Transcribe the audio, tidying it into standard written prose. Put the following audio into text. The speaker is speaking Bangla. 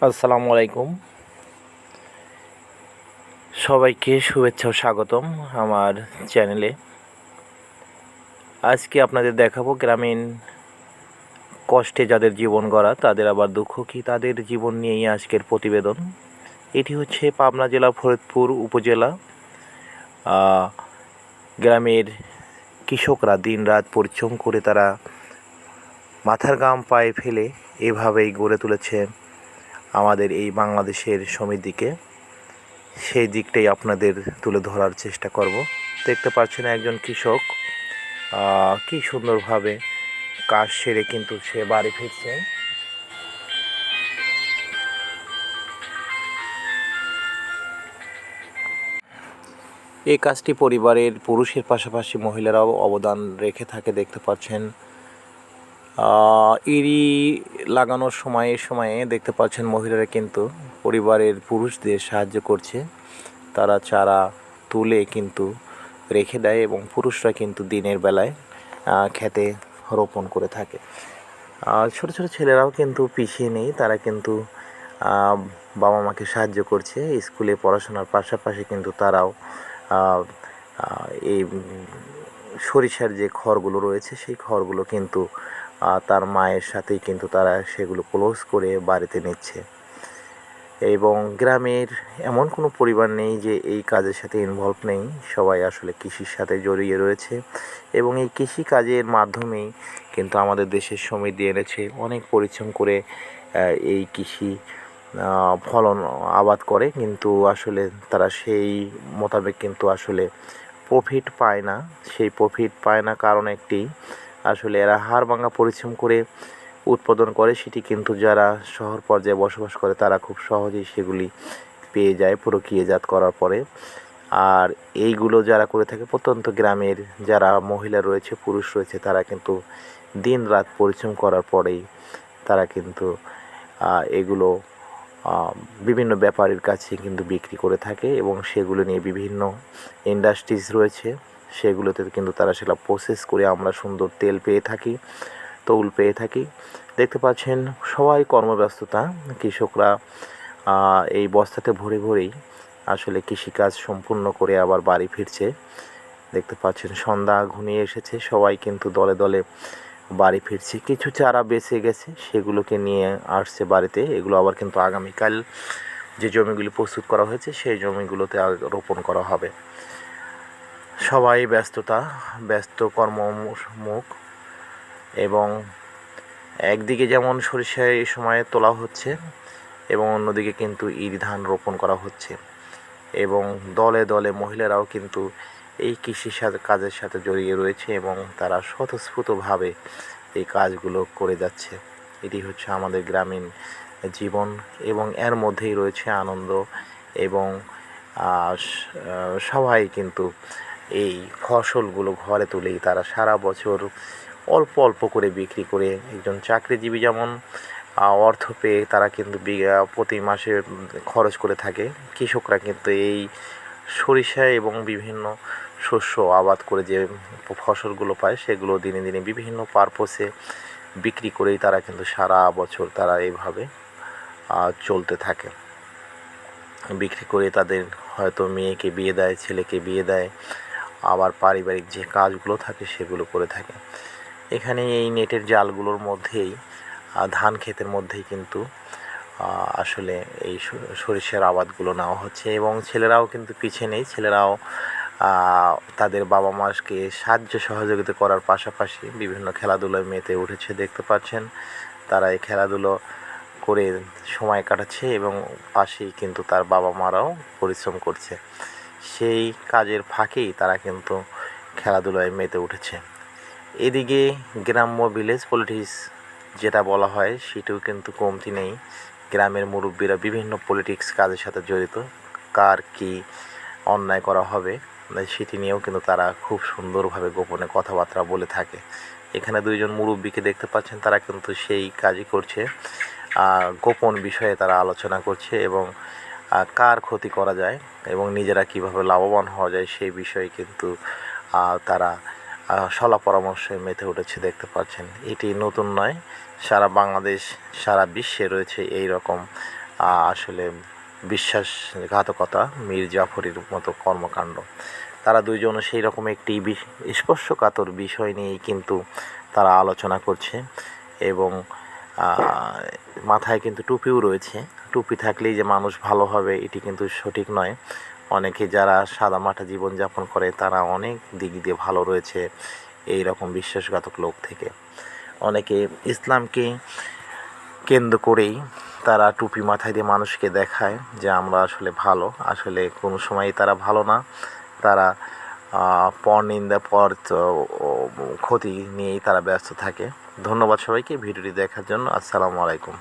আসসালামু আলাইকুম। সবাইকে শুভেচ্ছা ও স্বাগতম আমার চ্যানেলে। আজকে আপনাদের দেখাবো গ্রামীণ কষ্টে যাদের জীবন গড়া, তাদের আবার দুঃখ কী, তাদের জীবন নিয়েই আজকের প্রতিবেদন। এটি হচ্ছে পাবনা জেলা ফরিদপুর উপজেলা। গ্রামের কৃষকরা দিনরাত পরিশ্রম করে তারা মাথার ঘাম পায়ে ফেলে এভাবেই গড়ে তুলেছে আমাদের এই বাংলাদেশের সমৃদ্ধিকে। সেই দিকটাই আপনাদের তুলে ধরার চেষ্টা করব। দেখতে পাচ্ছেন একজন কৃষক কি সুন্দরভাবে কাজ সেরে কিন্তু সে বাড়ি ফিরছে। এই কাজটি পরিবারের পুরুষের পাশাপাশি মহিলারাও অবদান রেখে থাকে। দেখতে পাচ্ছেন ইরি লাগানোর সময়ে দেখতে পাচ্ছেন মহিলারা কিন্তু পরিবারের পুরুষদের সাহায্য করছে। তারা চারা তুলে কিন্তু রেখে দেয় এবং পুরুষরা কিন্তু দিনের বেলায় খেতে রোপণ করে থাকে। ছোট ছোট ছেলেরাও কিন্তু পিছিয়ে নেই, তারা কিন্তু বাবা মাকে সাহায্য করছে। স্কুলে পড়াশোনার পাশাপাশি কিন্তু তারাও এই সরিষার যে খড়গুলো রয়েছে সেই খড়গুলো কিন্তু তার মায়ের সাথেই কিন্তু তারা সেগুলো ক্লোজ করে বাড়িতে নিচ্ছে। এবং গ্রামের এমন কোনো পরিবার নেই যে এই কাজের সাথে ইনভলভ নেই, সবাই আসলে কৃষির সাথে জড়িয়ে রয়েছে এবং এই কৃষি কাজের মাধ্যমেই কিন্তু আমাদের দেশের সমৃদ্ধি এনেছে। অনেক পরিশ্রম করে এই কৃষি ফলন আবাদ করে, কিন্তু আসলে তারা সেই মোতাবেক কিন্তু আসলে প্রফিট পায় না। সেই প্রফিট পায় না কারণ একটি, আসলে এরা হাড়ভাঙা পরিশ্রম করে উৎপাদন করে, সেটি কিন্তু যারা শহর পর্যায়ে বসবাস করে তারা খুব সহজেই সেগুলি পেয়ে যায় প্রক্রিয়াজাত করার পরে। আর এইগুলো যারা করে থাকে প্রত্যন্ত গ্রামের যারা মহিলা রয়েছে, পুরুষ রয়েছে, তারা কিন্তু দিন রাত পরিশ্রম করার পরেই তারা কিন্তু এগুলো বিভিন্ন ব্যাপারীর কাছে কিন্তু বিক্রি করে থাকে এবং সেগুলো নিয়ে বিভিন্ন ইন্ডাস্ট্রিজ রয়েছে, সেগুলোতে কিন্তু তারা সেটা প্রসেস করে আমরা সুন্দর তেল পেয়ে থাকি, তৌল পেয়ে থাকি। দেখতে পাচ্ছেন সবাই কর্মব্যস্ততা, কৃষকরা এই বস্তাতে ভরে ভরেই আসলে কৃষিকাজ সম্পূর্ণ করে আবার বাড়ি ফিরছে। দেখতে পাচ্ছেন সন্ধ্যা ঘনিয়ে এসেছে, সবাই কিন্তু দলে দলে বাড়ি ফিরছে। কিছু চারা বেঁচে গেছে, সেগুলোকে নিয়ে আসছে বাড়িতে। এগুলো আবার কিন্তু আগামীকাল যে জমিগুলি প্রস্তুত করা হয়েছে সেই জমিগুলোতে রোপণ করা হবে। সবাই ব্যস্ত কর্মমুখ এবং একদিকে যেমন সরিষা এই সময়ে তোলা হচ্ছে এবং অন্যদিকে কিন্তু ইরি ধান রোপণ করা হচ্ছে এবং দলে দলে মহিলারাও কিন্তু এই কৃষি কাজের সাথে জড়িয়ে রয়েছে এবং তারা স্বতঃস্ফূর্তভাবে এই কাজগুলো করে যাচ্ছে। এটি হচ্ছে আমাদের গ্রামীণ জীবন এবং এর মধ্যেই রয়েছে আনন্দ এবং সবাই কিন্তু এই ফসলগুলো ঘরে তুলেই তারা সারা বছর অল্প অল্প করে বিক্রি করে, একজন চাকরিজীবী যেমন অর্থ পেয়ে তারা কিন্তু প্রতি মাসে খরচ করে থাকে, কৃষকরা কিন্তু এই সরিষা এবং বিভিন্ন শস্য আবাদ করে যে ফসলগুলো পায় সেগুলো দিনে দিনে বিভিন্ন পারপোসে বিক্রি করেই তারা কিন্তু সারা বছর তারা এইভাবে চলতে থাকে। বিক্রি করে তাদের হয়তো মেয়েকে বিয়ে দেয়, ছেলেকে বিয়ে দেয়, আবার পারিবারিক যে কাজগুলো থাকে সেগুলো করে থাকে। এখানে এই নেটের জালগুলোর মধ্যেই ধান ক্ষেতের মধ্যেই কিন্তু আসলে এই সরিষার আবাদগুলো নেওয়া হচ্ছে এবং ছেলেরাও কিন্তু পিছিয়ে নেই। ছেলেরাও তাদের বাবা মাকে সাহায্য সহযোগিতা করার পাশাপাশি বিভিন্ন খেলাধুলায় মেতে উঠেছে। দেখতে পাচ্ছেন তারা এই খেলাধুলো করে সময় কাটাচ্ছে এবং পাশেই কিন্তু তার বাবা মারাও পরিশ্রম করছে। সেই কাজের ফাঁকেই তারা কিন্তু খেলাধুলায় মেতে উঠেছে। এদিকে গ্রাম্য ভিলেজ পলিটিক্স যেটা বলা হয় সেটিও কিন্তু কমতি নেই। গ্রামের মুরব্বীরা বিভিন্ন পলিটিক্স কাজের সাথে জড়িত, কার কী অন্যায় করা হবে সেটি নিয়েও কিন্তু তারা খুব সুন্দরভাবে গোপনে কথাবার্তা বলে থাকে। এখানে দুইজন মুরব্বীকে দেখতে পাচ্ছেন, তারা কিন্তু সেই কাজই করছে, গোপন বিষয়ে তারা আলোচনা করছে এবং কার ক্ষতি করা যায় এবং নিজেরা কীভাবে লাভবান হওয়া যায় সেই বিষয়ে কিন্তু তারা সলা পরামর্শে মেতে উঠেছে। দেখতে পাচ্ছেন এটি নতুন নয়, সারা বাংলাদেশ সারা বিশ্বে রয়েছে এই রকম আসলে বিশ্বাসঘাতকতা, মীর জাফরের মতো কর্মকাণ্ড। তারা দুইজনও সেই রকম একটি স্পর্শকাতর বিষয় নিয়েই কিন্তু তারা আলোচনা করছে এবং মাথায় কিন্তু টুপিও রয়েছে। টুপি থাকলেই যে মানুষ ভালো হবে এটি কিন্তু সঠিক নয়। অনেকে যারা সাদামাটা জীবনযাপন করে তারা অনেক দিক দিয়ে ভালো রয়েছে এই রকম বিশ্বাসঘাতক লোক থেকে। অনেকে ইসলামকে কেন্দ্র করেই তারা টুপি মাথায় দিয়ে মানুষকে দেখায় যে আমরা আসলে ভালো, আসলে কোনো সময়ই তারা ভালো না। তারা পরনিন্দা ক্ষতি নিয়েই তারা ব্যস্ত থাকে। ধন্যবাদ সবাইকে ভিডিওটি দেখার জন্য। আসসালামু আলাইকুম।